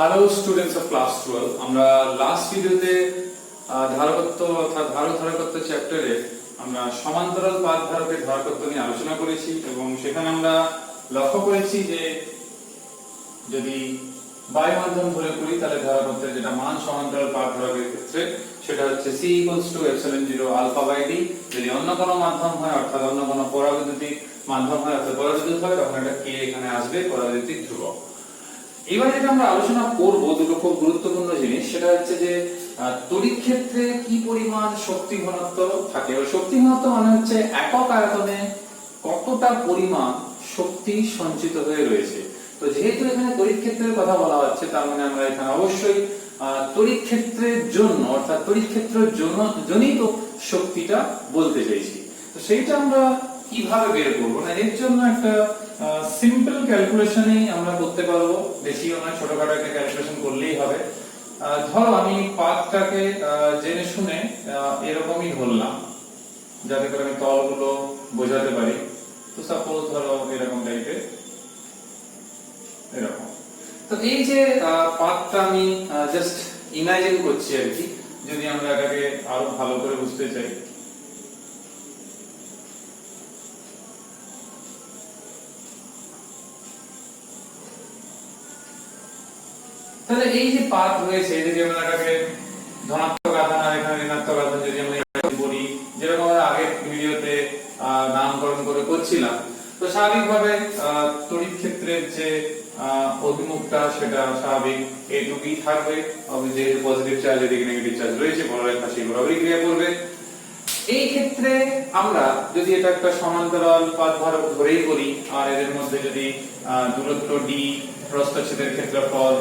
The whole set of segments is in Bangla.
হ্যালো স্টুডেন্টস অফ ক্লাস 12 আমরা লাস্ট ভিডিওতে ধারকত্ব অর্থাৎ ধারকত্ব চ্যাপ্টারে আমরা সমান্তরাল পাত ধারকের ধারকত্ব নিয়ে আলোচনা করেছি এবং সেখানে আমরা লক্ষ্য করেছি যে যদি বায়ু মাধ্যম ধরে করি তাহলে ধারকত্বের যেটা মান সমান্তরাল পাত ধারকের ক্ষেত্রে সেটা হচ্ছে c epsilon 0 alpha by d। যদি অন্য কোনো মাধ্যম হয় অর্থাৎ অন্য কোনো পরাবৈদ্যুতিক মাধ্যম হয় অর্থাৎ পরাবিদ্যুৎ হয় তখন এটা k এখানে আসবে পরাবৈদ্যুতিক ধ্রুবক। এবার যেটা আমরা আলোচনা করব দুটো খুব গুরুত্বপূর্ণ জিনিস, সেটা হচ্ছে যে তড়িৎ ক্ষেত্রে কি পরিমাণ শক্তি ঘনত্ব থাকে। শক্তি ঘনত্ব মানে হচ্ছে একক আয়তনে কতটা পরিমাণ শক্তি সঞ্চিত হয়ে রয়েছে। তো যেহেতু এখানে তড়িৎ ক্ষেত্রের কথা বলা হচ্ছে তার মানে আমরা এখানে অবশ্যই তড়িৎ ক্ষেত্রের জন্য অর্থাৎ তড়িৎ ক্ষেত্রের জনিত শক্তিটা বলতে চাইছি। তো সেইটা আমরা কিভাবে বের করব না, এর জন্য একটা সিম্পল ক্যালকুলেশনই আমরা করতে পারবো, বেশিও নয়, ছোটখাটো একটা ক্যালকুলেশন করলেই হবে। ধরো আমি পাতটাকে জেনে শুনে এরকমই ধরলাম যাতে করে আমি তলগুলো বোঝাতে পারি। তো সাপোজ ধরো এরকম টাইপের, এরকম। তো এই যে পাতটা আমি জাস্ট ইমাজিন করছি আর কি, যদি আমরা এটাকে আরো ভালো করে বুঝতে চাই। তাহলে এই যে পাত রয়েছে, যদি আমরা এটাকে ধনাত্মক আধান আর এখানে ঋণাত্মক আধান যদি আমরা বলি, যেরকম আমরা আগের ভিডিওতে নামকরণ করে করছিলাম, তো স্বাভাবিকভাবে তড়িৎ ক্ষেত্রের যে অভিমুখটা সেটা স্বাভাবিক a to b থাকবে। যেহেতু পজিটিভ চার্জ এদিকে নেগেটিভ চার্জ রয়েছে, বলরেখা সেই বরাবরই ক্রিয়া করবে। এই ক্ষেত্রে আমরা যদি এটা একটা সমান্তরাল পাত ধারক ধরেই করি আর এদের মধ্যে যদি দূরত্ব d, প্রস্থচ্ছেদের ক্ষেত্রফল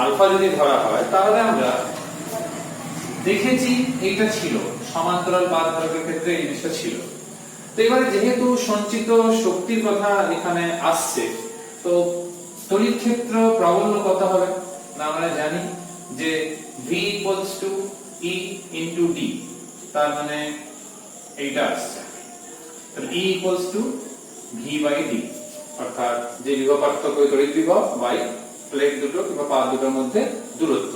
আলফা যদি ধরা হয়, তাহলে আমরা দেখেছি এইটা ছিল সমান্তরাল পাত ধারকের ক্ষেত্রে এই জিনিসটা ছিল। তো এবারে যেহেতু সঞ্চিত শক্তির কথা এখানে আসছে, তো তড়িৎ ক্ষেত্র প্রাবল্য কত হবে না আমরা জানি যে v e * d, তার মানে এইটা আসছে। তাহলে e v/d, অর্থাৎ যে বিভব পার্থক্য তড়িৎ বিভব বাই প্লেট দুটো কিংবা পাত দুটোর মধ্যে দূরত্ব।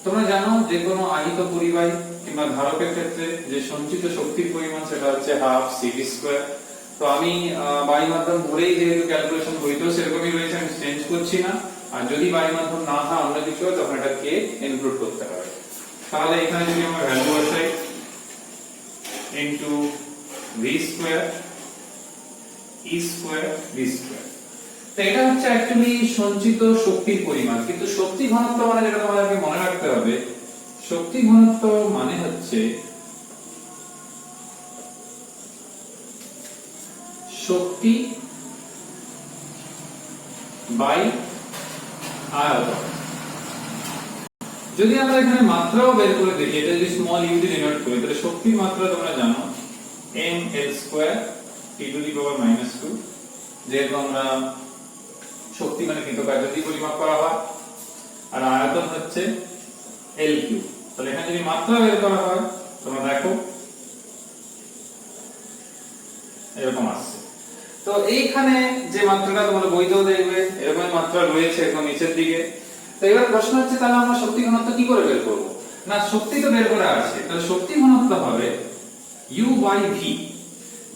তোমরা জানো যে কোনো আহিত পরিবাহী কিংবা ধারকের ক্ষেত্রে যে সঞ্চিত শক্তির পরিমাণ সেটা হচ্ছে হাফ c/v²। তো আমি বায়ু মাধ্যম ধরেই যেহেতু ক্যালকুলেশন হইতো সেরকমই রয়েছে, আমি চেঞ্জ করছি না। আর যদি বায়ু মাধ্যম না হয় অন্য কিছু হয় তখন এটা কে ইনক্লুড করতে হবে। তাহলে এখানে যদি আমরা ভ্যালু বসাই ইনটু v² e² v², তো এটা হচ্ছে অ্যাকচুয়ালি সঞ্চিত শক্তির পরিমাণ। কিন্তু শক্তি ঘনত্ব মানে যেটা তোমাদেরকে মনে রাখতে হবে, শক্তি ঘনত্ব মানে হচ্ছে শক্তি বাই আয়তন। যদি আমরা এখানে মাত্রাও বের করে দেখি, এটা যদি স্মল ইউ দিয়ে ডিনোট করি, তাহলে শক্তির মাত্রা তোমরা জানো mL² (e⁻²), যেহেতু আমরা শক্তি মানে কৃতকার্য দিয়ে পরিমাপ করা হয়, আর আয়তন হচ্ছে L3। তাহলে এখানে যদি মাত্রা বের করা হয় তোমরা দেখো এরকম আসছে। তো এইখানে যে মাত্রাটা তোমরা বইতেও দেখবে এরকম মাত্রা রয়েছে একদম নিচের দিকে। তো এবার প্রশ্ন হচ্ছে তাহলে আমরা শক্তি ঘনত্ব কি করে বের করব? না, শক্তি তো বের করা আছে, তাহলে শক্তি ঘনত্ব হবে U/v।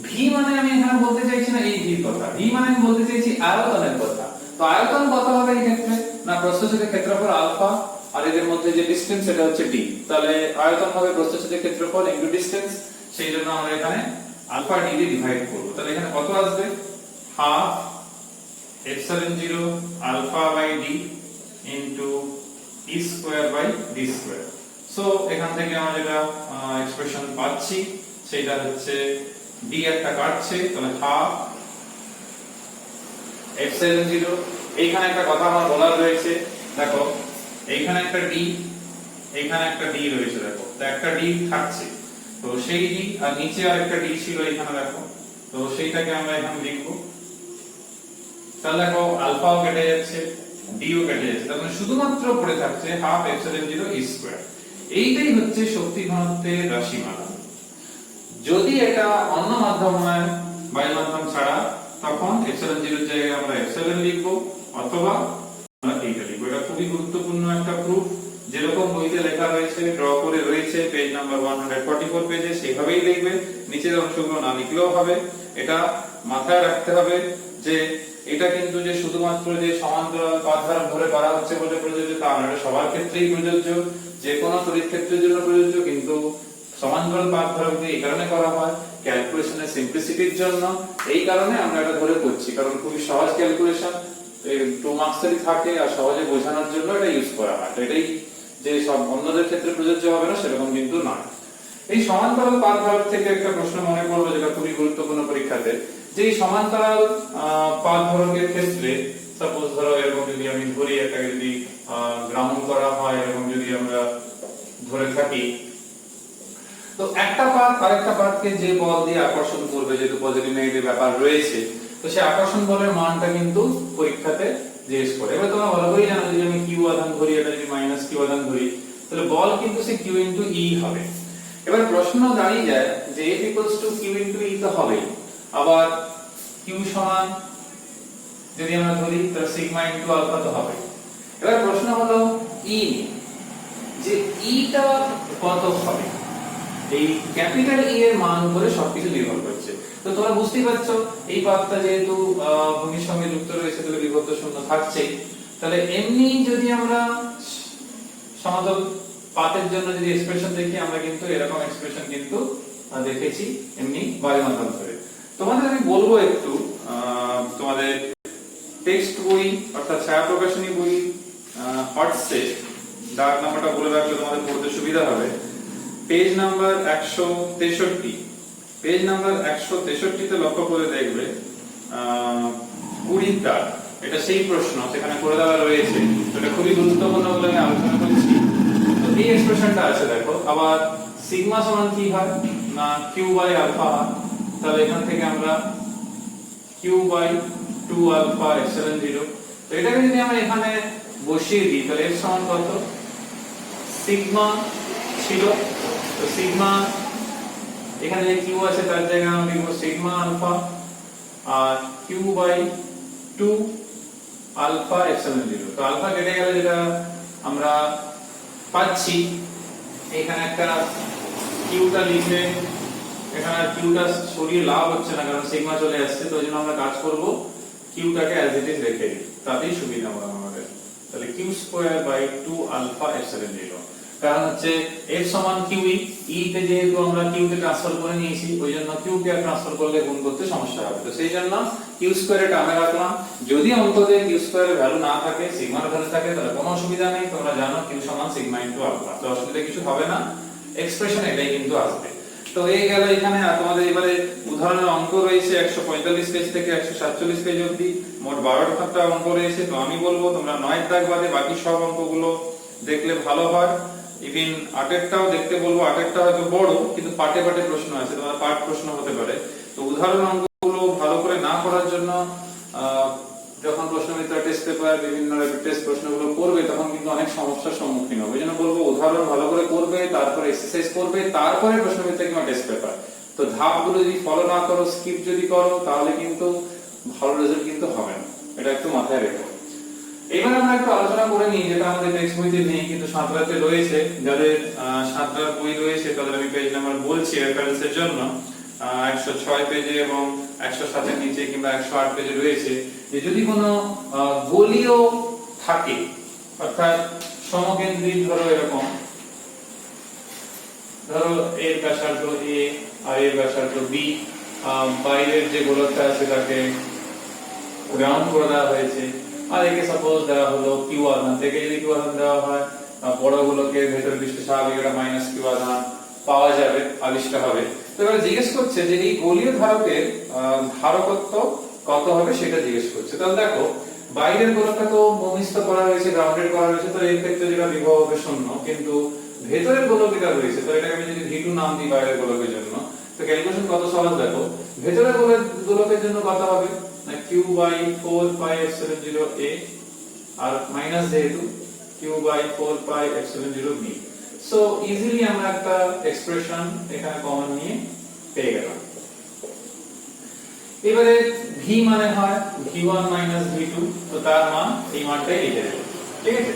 v মানে আমি এখানে বলতে চাইছি না এই v কথা, v মানে আমি বলতে চাইছি আয়তনের কথা। তো আয়তন কত হবে এই ক্ষেত্রে না, প্রস্থচ্ছেদের ক্ষেত্রফল আলফা আর এদের মধ্যে যে ডিসটেন্স সেটা হচ্ছে d। তাহলে আয়তন হবে প্রস্থচ্ছেদের ক্ষেত্রফল ইনটু ডিসটেন্স, সেই জন্য আমরা এখানে আলফা d দিয়ে ডিভাইড করব। তাহলে এখানে কত আসবে, half epsilon 0 alpha by d into e²/d²। So এখান থেকে আমরা যেটা এক্সপ্রেশন পাচ্ছি সেটা হচ্ছে d একটা কাটছে, তাহলে হাফ epsilon 0। এইখানে একটা কথা আমার বলার রয়েছে, দেখো এইখানে একটা d, এইখানে একটা d রয়েছে, দেখো তো একটা d থাকছে, তো সেই d আর নিচে আরেকটা d ছিল এখানে দেখো, তো সেইটাকে আমরা এখানে লিখব। তাহলে দেখো আলফাও কেটে যাচ্ছে, ডিও কেটে যাচ্ছে, তার মানে শুধুমাত্র পড়ে থাকছে হাফ epsilon 0 e²। এইটাই হচ্ছে শক্তি ঘনত্বের রাশিমালা। যদি এটা অন্য মাধ্যম হয় বায়ু মাধ্যম ছাড়া, তখন epsilon 0 এর জায়গায় আমরা এপসিলন লিখব, অথবা বইতে লেখা রয়েছে, ড্র করে রয়েছে পেজ নাম্বার 144 পেজে, সেইভাবেই লিখবে। নিচের অংশগুলো না লিখলেও হবে। এটা মাথায় রাখতে হবে যে এটা কিন্তু যে শুধুমাত্র যে সমান্তরাল পাত ধারক ধরে করা হচ্ছে বলে প্রযোজ্য তা নয়, সবার ক্ষেত্রেই প্রযোজ্য, যে কোনো তড়িৎ ক্ষেত্রের জন্য প্রযোজ্য। কিন্তু সমান্তরাল পাত ধারক দিয়ে এই কারণে করা হয় ক্যালকুলেশনের সিম্পলিসিটির জন্য, এই কারণে আমরা এটা ধরে করছি, কারণ খুবই সহজ ক্যালকুলেশন, 2 মার্কসেরই থাকে আর সহজে বোঝানোর জন্য এটা ইউজ করা হয়। তো এটাই যে সব অন্যদের ক্ষেত্রে প্রযোজ্য হবে না সেরকম কিন্তু নয়। এই সমান্তরাল পাত ধারক থেকে একটা প্রশ্ন মনে পড়লো যেটা খুবই গুরুত্বপূর্ণ পরীক্ষাতে, যে এই সমান্তরাল পাত ধারকের ক্ষেত্রে সাপোজ ধরো এরকম যদি আমি ধরি এটাকে যদি গ্রাউন্ড করা হয়, এরকম যদি আমরা ধরে থাকি, তো একটা পাত আরেকটা পাতকে যে বল দিয়ে আকর্ষণ করবে, যেহেতু পজিটিভ নেগেটিভ ব্যাপার রয়েছে, তো সেই আকর্ষণ বলের মানটা কিন্তু পরীক্ষাতে জিজ্ঞেস করে। এবার তোমরা ভালো করেই জানো যে আমি কিউ আধান ধরি, এটা যদি মাইনাস কিউ আধান ধরি, তাহলে বল কিন্তু সে কিউ ইনটু ই হবে। এবার প্রশ্ন দাঁড়িয়ে যায় যে F equals to q into e তো হবেই, আবার কিউ সমান যদি আমরা ধরি তাহলে সিগমা ইনটু আলফা তো হবে। এবার প্রশ্ন হলো ই, যে ইটা কত হবে। এই ক্যাপিটাল ই এর মান উপরে সবকিছু নির্ভর করছে। তো তোমরা বুঝতেই পারছো এই পাতটা যেহেতু ভূমির সঙ্গে যুক্ত রয়েছে তাহলে বিভক্ত শূন্য থাকছেই। তাহলে এমনি যদি আমরা সমতল পাতের জন্য যদি এক্সপ্রেশন দেখি, আমরা কিন্তু এরকম এক্সপ্রেশন কিন্তু দেখেছি এমনি বায়ুমণ্ডলে। তোমাদের আমি বলবো একটু তোমাদের টেক্সট বই অর্থাৎ ছায়া প্রকাশনী বই হটসে ডাক নাম্বারটা বলে রাখলে তোমাদের পড়তে সুবিধা হবে। পেজ নাম্বার 163, পেজ নাম্বার 163 তে লক্ষ্য করে দেখবে 20 দাগ, এটা সেই প্রশ্ন সেখানে করে দেওয়া রয়েছে। এটা খুবই গুরুত্বপূর্ণ বলে আমি আলোচনা করছি। তো এই এক্সপ্রেশনটা আছে দেখো, আবার সিগমা সমান কি হয় না কিউ বাই আলফা, তাহলে এখান থেকে আমরা কিউ বাই 2 আলফা এপসিলন 0, তো এটাকে যদি আমরা এখানে বসিয়ে দিই তাহলে এর সমান কত, সিগমা ছিল, তো সিগমা এখানে যে কিউ আছে তার জায়গায় আমরা লিখব সিগমা আলফা আর কিউ বাই 2 আলফা এপসিলন 0। তো আলফা কেটে গেলে যেটা আমরা পাচ্ছি, এখানে একটা কিউটা লিখে এখানে কিউটা সরিয়ে লাভ হচ্ছে না কারণ সিগমা চলে আসছে, তো ওইজন্য আমরা কাজ করব কিউটাকে অ্যাজ ইট ইজ রেখে দিই, তাতেই সুবিধা হবে আমাদের। তাহলে Q square by 2 alpha epsilon 0, কারণ হচ্ছে f সমান কিউ ই তে যেহেতু আমরা কিউ কে ট্রান্সফার করে নিয়েছি ওইজন্য কিউ কে ট্রান্সফার করলে গুণ করতে সমস্যা হবে, তো সেই জন্য কিউ স্কয়ারে টামে রাখলাম। যদি অঙ্কতে কিউ স্কয়ারের ভ্যালু না থাকে, সিগমার ভ্যালু থাকে, তাহলে কোনো অসুবিধা নেই, তোমরা জানো কিউ সমান সিগমা ইনটু আলফা, তো অসুবিধা কিছু হবে না, এক্সপ্রেশন এটাই কিন্তু আসবে। তো এই গেল এখানে। আর তোমাদের এবারে উদাহরণের অঙ্ক রয়েছে 145 পেজ থেকে 147 পেজ অবধি, মোট 12টা অঙ্ক রয়েছে। তো আমি বলবো তোমরা 9 দাগ বাদে বাকি সব অঙ্কগুলো দেখলে ভালো হয়। ইভেন 8টাও দেখতে বলবো, 8টা হয়তো বড় কিন্তু পাটে পাটে প্রশ্ন আছে, তোমার পাট প্রশ্ন হতে পারে। তো উদাহরণ অঙ্কগুলো ভালো করে না করার জন্য যখন প্রশ্নবিদ্যা টেস্ট পেপার বিভিন্ন র্যাপিড টেস্ট প্রশ্নগুলো করবে তখন কিন্তু অনেক সমস্যার সম্মুখীন হবে। এই জন্য বলবো উদাহরণ ভালো করে করবে, তারপরে এক্সারসাইজ করবে, তারপরে প্রশ্নবিদ্যা কিংবা টেস্ট পেপার। তো ধাপগুলো যদি ফলো না করো, স্কিপ যদি করো, তাহলে কিন্তু ভালো রেজাল্ট কিন্তু হবে না, এটা একটু মাথায় রেখো। এবার আমরা একটু আলোচনা করে নিই যেটা আমাদের টেক্সট বইতে নেই কিন্তু সাঁতরাতে রয়েছে। যাদের সাঁতরার বই রয়েছে তাদের আমি পেজ নাম্বার বলছি রেফারেন্সের জন্য। 106 পেজে এবং 107 এর নিচে কিংবা 108 পেজে রয়েছে যে যদি কোনো গোলীয় থাকে অর্থাৎ সমকেন্দ্রিক, ধরো এরকম, ধরো এর ব্যাসার্ধ a আর এর ব্যাসার্ধ b, বাইরের যে গোলকটা আছে তাকে গ্রাউন্ড করে দেওয়া হয়েছে, আর একে সাপোজ দেওয়া হলো কিউ আধান, থেকে যদি কিউ আধান দেওয়া হয় বড় গোলকের ভেতর পৃষ্ঠে স্বাভাবিক একটা মাইনাস কিউ আধান পাওয়া যাবে, আবিষ্কার হবে। তো এবার জিজ্ঞেস করছে যে এই গোলীয় ধারকের ধারকত্ব কত হবে সেটা জিজ্ঞেস করছে। তাহলে দেখো বাইরের গোলকটা তো ভূমিস্থ করা হয়েছে, গ্রাউন্ডেড করা হয়েছে, তো এই ক্ষেত্রে যেটা বিভব হবে শূন্য, কিন্তু ভেতরের গোলক যেটা রয়েছে তো এটাকে আমি যদি v2 নাম দিই বাইরের গোলকের জন্য, তো ক্যালকুলেশন কত সহজ দেখো, ভেতরের গোলকের জন্য কত হবে না q by 4 pi epsilon 0 a আর মাইনাস যেহেতু q by 4 pi epsilon 0 b। So easily আমরা একটা এক্সপ্রেশন এখানে কমন নিয়ে পেয়ে গেলাম। এবারে v মানে হয় v1 v2, তো তার মান এই মানটাই লিখে দেব, ঠিক আছে।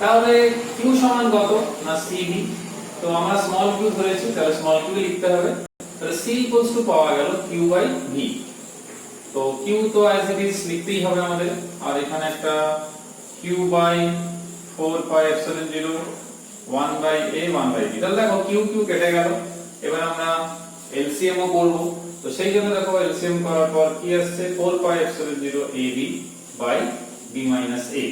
তাহলে কিউ সমান কত না সিবি। তো আমরা স্মল কিউ ধরেছি, তাহলে স্মল কিউ লিখতে হবে। তাহলে সি ইকুয়ালস টু পাওয়া গেল কিউ বাই ভি। তো কিউ তো অ্যাজ ইট ইজ লিখতেই হবে আমাদের, আর এখানে একটা Q by 4 pi epsilon 0 1 by a 1 by b। তাহলে দেখো কিউ কিউ কেটে গেল। এবার আমরা এলসিএম ও করব। তো সেই জন্য দেখো এলসিএম করার পর কি আসছে 4 pi epsilon 0 ab by b minus a।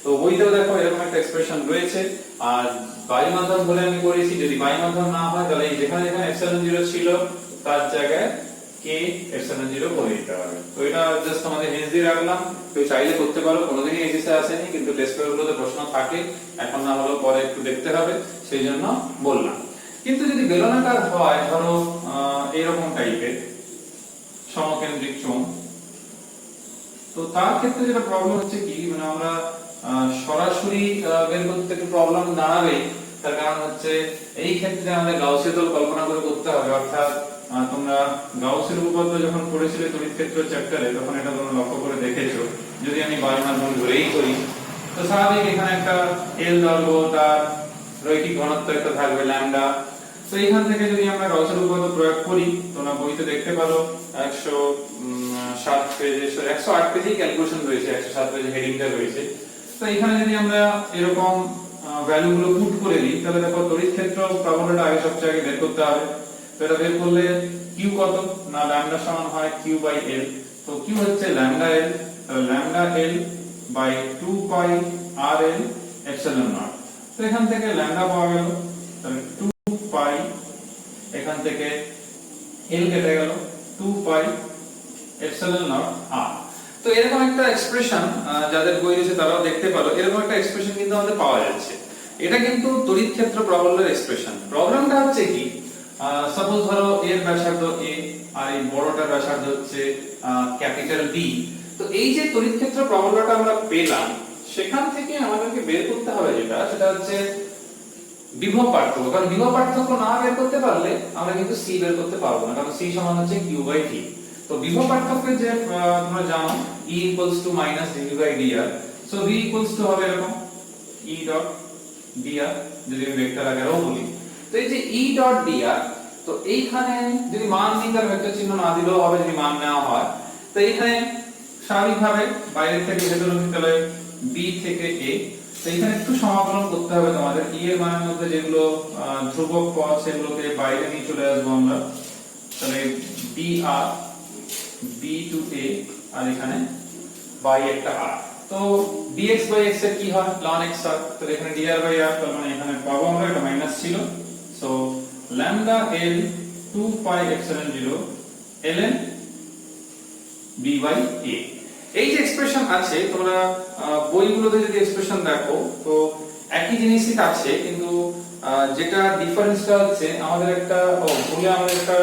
তো বইতেও দেখো এরকম একটা এক্সপ্রেশন রয়েছে। আর বাই মাধ্যম বলে আমি করেছি, যদি বাই মাধ্যম না হয় তাহলে এই যেখানে যেখানে এপসিলন 0 ছিল তার জায়গায় k এপসিলন 0 করে দিতে হবে। তো এটা জাস্ট আমাদের হেন্স দিয়ে রাখলাম, কেউ চাইলে করতে পারো, কোনোদিনই এসএসসি আসেনি, কিন্তু টেস্ট পেপারগুলোতে প্রশ্ন থাকে, এখন না হলেও পরে একটু দেখতে হবে, সেই জন্য বললাম। কিন্তু যদি বেলনাকার হয়, ধরো এরকম টাইপের সমকেন্দ্রিক চোঙ, তো তার ক্ষেত্রে যেটা প্রবলেম হচ্ছে কি, মানে আমরা সরাসরি বের করতে একটু প্রবলেম দাঁড়াবে। তার কারণ হচ্ছে এই ক্ষেত্রে আমাদের গাউসীয় তল কল্পনা করে করতে হবে। অর্থাৎ তোমরা গাউসের উপপাদ্য যখন পড়েছিলে তড়িৎ ক্ষেত্র চ্যাপ্টারে, তখন এটা তোমরা লক্ষ্য করে দেখেছো। যদি আমি বায়ু মাধ্যম ধরেই করি, তো স্বাভাবিক এখানে একটা এল দৈর্ঘ্য, তার রৈখিক ঘনত্ব একটা থাকবে ল্যামডা। তো এখান থেকে যদি আমরা গাউসের উপপাদ্য প্রয়োগ করি, তোমরা বইতে দেখতে পারো 107 পেজে 108 পেজে ক্যালকুলেশন রয়েছে, 107 পেজে হেডিংটা রয়েছে। তো এখানে যদি আমরা এরকম ভ্যালু গুলো পুট করে দিই, তাহলে দেখো তড়িৎ ক্ষেত্র প্রবণতাটা আগে সবচেয়ে আগে বের করতে হবে। তো এটা বের করলে কিউ কত না ল্যামডা সমান হয় কিউ বাই এল। তো কিউ হচ্ছে ল্যামডা এল, তাহলে lambda L by 2 pi R L epsilon naught. তো এখান থেকে ল্যামডা পাওয়া গেল, তাহলে 2 পাই, এখান থেকে এল কেটে গেল 2 পাই এপসিলন নট আর। তো এরকম একটা এক্সপ্রেশন যাদের বই রয়েছে তারাও দেখতে পারো, এরকম একটা এক্সপ্রেশন কিন্তু আমাদের পাওয়া যাচ্ছে। এটা কিন্তু তড়িৎ ক্ষেত্র প্রবলের এক্সপ্রেশন। প্রবলেমটা হচ্ছে কি, সাপোজ ধরো এর ব্যাসার্ধ a আর এই বড়টার ব্যাসার্ধ হচ্ছে ক্যাপিটাল B। তো এই যে তড়িৎ ক্ষেত্র প্রবলটা আমরা পেলাম, সেখান থেকে আমাদেরকে বের করতে হবে সেটা হচ্ছে বিভব পার্থক্য। কারণ বিভব পার্থক্য না বের করতে পারলে আমরা কিন্তু c বের করতে পারবো না, কারণ c সমান হচ্ছে q বাই v। তো বিভব পার্থক্যের যে তোমরা জানো E equals to minus dv by dr, so v equals to হবে এরকম E dot dr, যদি আমি ভেক্টর আকারেও বলি। তো এই যে E dot dr, তো এইখানে যদি মান নিই তার ভেক্টর চিহ্ন না দিলেও হবে যদি মান নেওয়া হয়। তো এইখানে স্বাভাবিকভাবে বাইরে থেকে ভেতরে নিতে হবে b থেকে a। তো এখানে একটু সমাকলন করতে হবে তোমাদের। E এর মানের মধ্যে যেগুলো ধ্রুবক পদ সেগুলোকে বাইরে নিয়ে চলে আসবো আমরা। তাহলে dr b to a আর এখানে বাই একটা r। তো dx by x এর কি হয় ln x হয়। তো এখানে dr by r, তার মানে এখানে পাবো আমরা, এটা মাইনাস ছিল। So lambda l 2 pi epsilon 0 ln b by a। এই যে এক্সপ্রেশন আছে, তোমরা বইগুলোতে যদি এক্সপ্রেশন দেখো তো একই জিনিসই আছে, কিন্তু যেটা ডিফারেন্সটা হচ্ছে আমাদের একটা ভুলে আমাদের একটা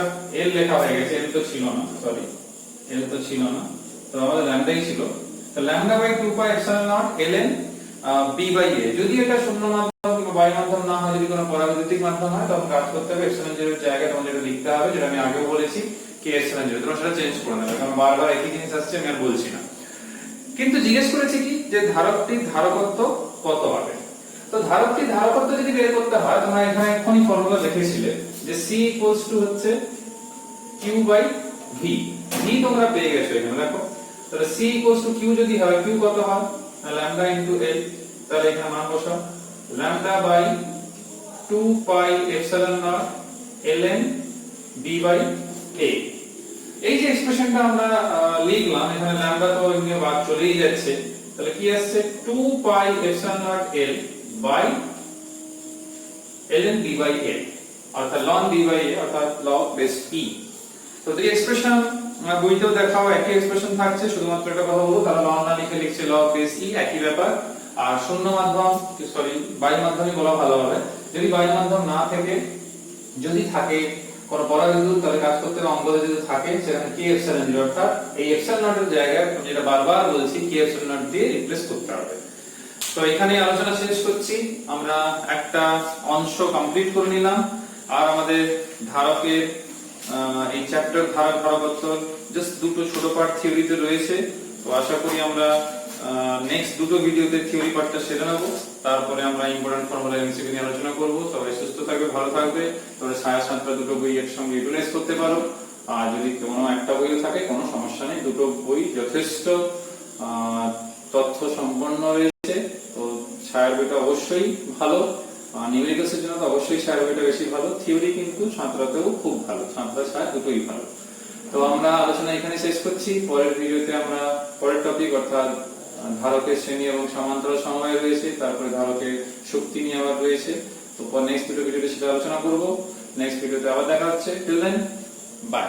l লেখা হয়ে গেছে, l তো ছিল না, সরি l তো ছিল না, তো আমাদের ল্যামডাই ছিল। তো lambda by 2 pi epsilon naught ln b by a। যদি এটা শূন্য মাধ্যম কিংবা বাই মাধ্যম না হয়, যদি কোনো পরাবৈদ্যুতিক মাধ্যম হয়, তখন কাজ করতে হবে এপসিলন 0 এর জায়গায় তোমাদের যেটা লিখতে হবে, যেটা আমি আগেও বলেছি k এপসিলন 0। তোমরা সেটা চেঞ্জ করে নেবে, কারণ বারবার একই জিনিস আসছে, আমি আর বলছি না। কিন্তু জিজ্ঞেস করেছে কি যে ধারকটির ধারকত্ব কত হবে। তো ধারকটির ধারকত্ব যদি বের করতে হয়, তোমরা এখানে এখনই ফর্মুলা লিখেছিলে যে c ইকুয়ালস টু হচ্ছে q বাই v। v তোমরা পেয়ে গেছো এখানে দেখো। তাহলে c ইকুয়ালস টু q যদি হয়, q কত হয় ল্যামডা ইনটু l। তাহলে এখানে মান বসাও lambda by 2 pi epsilon naught ln b by a। এই যে এক্সপ্রেশনটা আমরা লিখলাম, এখানে ল্যামডা তো এমনি বাদ চলেই যাচ্ছে, তাহলে কি আসছে 2 pi epsilon naught l by ln b by a, অর্থাৎ ln b বাই a, অর্থাৎ log বেস e। তো এই এক্সপ্রেশন বইতেও দেখাও একই এক্সপ্রেশন থাকছে, শুধুমাত্র একটা কথা বলবো, তাহলে ln না লিখে লিখছে log বেস e, একই ব্যাপার। আর শূন্য মাধ্যম, সরি বায়ু মাধ্যমে বলা ভালো হবে। যদি বায়ু মাধ্যম না থেকে যদি থাকে কোন পরাবিদ্যুৎ, তাহলে কাজ করতে হবে অঙ্গতে যদি থাকে সেখানে k এপসিলন 0, অর্থাৎ এই এপসিলন নট এর জায়গায় আমি যেটা বারবার বলছি k এপসিলন নট দিয়ে রিপ্লেস করতে হবে। তো এখানে আলোচনা শেষ করছি। আমরা একটা অংশ কমপ্লিট করে নিলাম, আর আমাদের ধারকের এই চ্যাপ্টার ধারক ধারকত্ব জাস্ট দুটো ছোট পার্ট থিওরিতে রয়েছে। তো আশা করি আমরা নেক্সট দুটো ভিডিওতে থিওরি পার্টটা সেরে নেবো, তারপরে আমরা ইম্পর্টেন্ট ফর্মুলা এমসিকিউ নিয়ে আলোচনা করব। সবাই সুস্থ থাকবে, ভালো থাকবে। তবে ছায়া সাতটা দুটো বই একসঙ্গে ইউটিলাইজ করতে পারো। আর যদি কোনো একটা বইও থাকে কোনো সমস্যা নেই, দুটো বই যথেষ্ট তথ্য সম্পন্ন রয়েছে। তো ছায়ার বইটা অবশ্যই ভালো, নিউমেরিক্যালসের জন্য তো অবশ্যই ছায়ার বইটা বেশি ভালো। থিওরি কিন্তু সাঁতরাতেও খুব ভালো, সাঁতরা ছায়া দুটোই ভালো। তো আমরা আলোচনা এখানে শেষ করছি। পরের ভিডিওতে আমরা পরের টপিক অর্থাৎ ধারকের শ্রেণী এবং সমান্তরাল সমবায় রয়েছে, তারপরে ধারকের শক্তি নিয়ে আবার রয়েছে। তো নেক্সট দুটো ভিডিওতে সেটা আলোচনা করব। নেক্সট ভিডিওতে আবার দেখা হচ্ছে। Till then, by.